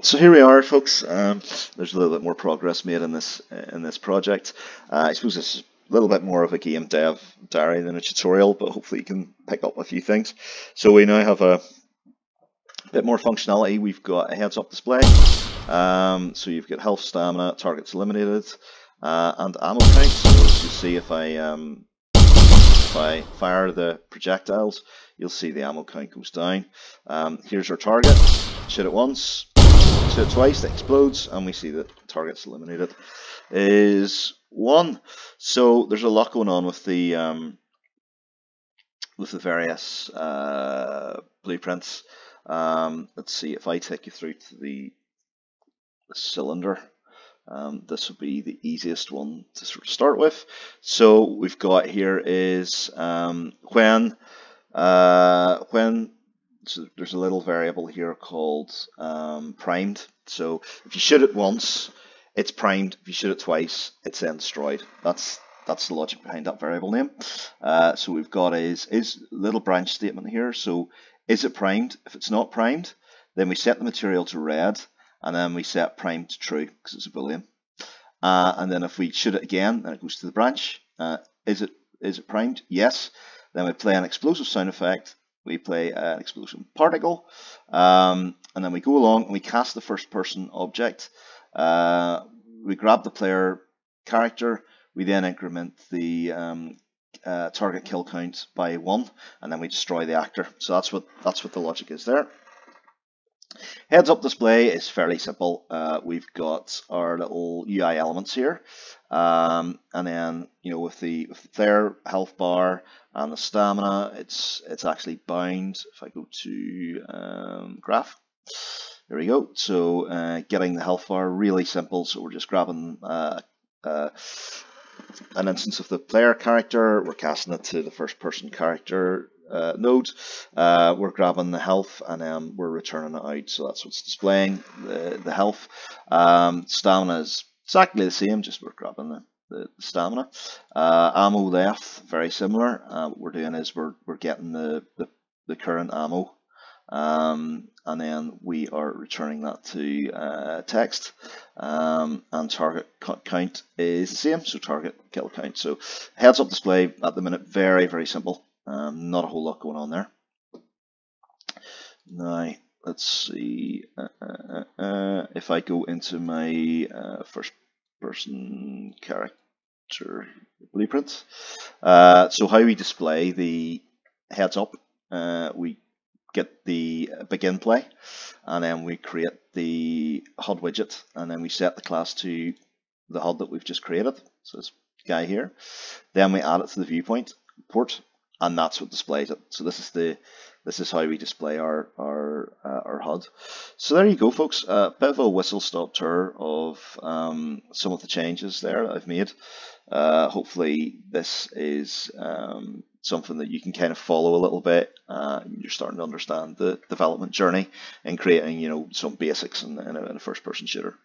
So here we are, folks. There's a little bit more progress made in this project. I suppose it's a little bit more of a game dev diary than a tutorial, but hopefully you can pick up a few things. So we now have a bit more functionality. We've got a heads-up display. So you've got health, stamina, targets eliminated, and ammo count. So as you see, if I fire the projectiles, you'll see the ammo count goes down. Here's our target. Shoot it once, shoot it twice, it explodes, and we see that target's eliminated is 1. So there's a lot going on with the various blueprints. Let's see, if I take you through to the cylinder, this would be the easiest one to sort of start with. So we've got here is when so there's a little variable here called primed. So if you shoot it once, it's primed. If you shoot it twice, it's then destroyed. That's the logic behind that variable name. So we've got is little branch statement here. So is it primed? If it's not primed, then we set the material to red, and then we set primed to true because it's a boolean. And then if we shoot it again, then it goes to the branch. Is it primed? Yes. Then we play an explosive sound effect. We play an explosion particle, and then we go along and we cast the first person object. We grab the player character. We then increment the target kill count by 1, and then we destroy the actor. So that's what the logic is there. Heads up display is fairly simple. We've got our little UI elements here, and then with the player health bar and the stamina, it's actually bound. If I go to graph, there we go. So getting the health bar really simple. So we're just grabbing an instance of the player character. We're casting it to the first person character node. We're grabbing the health, and then we're returning it out. So that's what's displaying the health. Stamina is exactly the same, just we're grabbing the stamina. Ammo left, very similar. What we're doing is we're getting the current ammo, and then we are returning that to text. And target count is the same, so target kill count. So heads up display at the minute, very, very simple. Not a whole lot going on there. Now let's see if I go into my first person character blueprint. So how we display the heads up, we get the begin play, and then we create the HUD widget, and then we set the class to the HUD that we've just created. So this guy here. Then we add it to the viewpoint port, and that's what displays it. So this is how we display our HUD. So there you go, folks. A bit of a whistle-stop tour of some of the changes there that I've made. Hopefully this is something that you can kind of follow a little bit. You're starting to understand the development journey and creating, some basics in a first-person shooter.